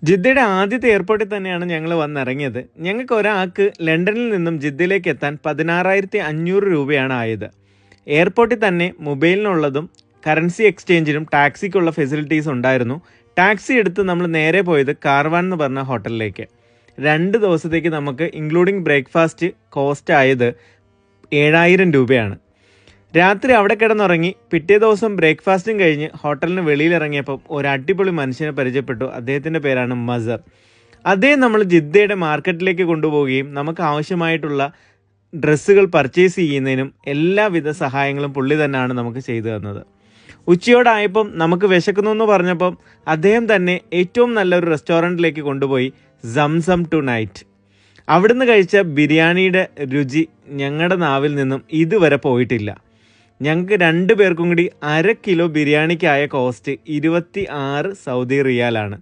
ജിദ്ദയുടെ ആദ്യത്തെ എയർപോർട്ടിൽ തന്നെയാണ് ഞങ്ങൾ വന്നിറങ്ങിയത്. ഞങ്ങൾക്ക് ഒരാൾക്ക് ലണ്ടനിൽ നിന്നും ജിദ്ദയിലേക്ക് എത്താൻ 16,500 രൂപയാണ് ആയത്. എയർപോർട്ടിൽ തന്നെ മൊബൈലിനുള്ളതും കറൻസി എക്സ്ചേഞ്ചിനും ടാക്സിക്കുള്ള ഫെസിലിറ്റീസ് ഉണ്ടായിരുന്നു. ടാക്സി എടുത്ത് നമ്മൾ നേരെ പോയത് കാർവാൻ എന്ന് പറഞ്ഞ ഹോട്ടലിലേക്ക്. 2 ദിവസത്തേക്ക് നമുക്ക് ഇൻക്ലൂഡിങ് ബ്രേക്ക്ഫാസ്റ്റ് കോസ്റ്റ് ആയത് 7,000 രൂപയാണ്. രാത്രി അവിടെ കിടന്നുറങ്ങി പിറ്റേ ദിവസം ബ്രേക്ക്ഫാസ്റ്റും കഴിഞ്ഞ് ഹോട്ടലിന് വെളിയിലിറങ്ങിയപ്പം ഒരു അടിപൊളി മനുഷ്യനെ പരിചയപ്പെട്ടു. അദ്ദേഹത്തിൻ്റെ പേരാണ് മസർ. അദ്ദേഹം നമ്മൾ ജിദ്ദയുടെ മാർക്കറ്റിലേക്ക് കൊണ്ടുപോവുകയും നമുക്ക് ആവശ്യമായിട്ടുള്ള ഡ്രസ്സുകൾ പർച്ചേസ് ചെയ്യുന്നതിനും എല്ലാവിധ സഹായങ്ങളും പുള്ളി തന്നെയാണ് നമുക്ക് ചെയ്തു തന്നത്. ഉച്ചയോടായപ്പം നമുക്ക് വിശക്കുന്നു എന്ന് പറഞ്ഞപ്പം അദ്ദേഹം തന്നെ ഏറ്റവും നല്ലൊരു റെസ്റ്റോറൻറ്റിലേക്ക് കൊണ്ടുപോയി, സംസം ടു നൈറ്റ്. അവിടുന്ന് കഴിച്ച ബിരിയാണിയുടെ രുചി ഞങ്ങളുടെ നാവിൽ നിന്നും ഇതുവരെ പോയിട്ടില്ല. ഞങ്ങൾക്ക് 2 പേർക്കും കൂടി 1/2 കിലോ ബിരിയാണിക്കായ കോസ്റ്റ് 26 സൗദി റിയാലാണ്.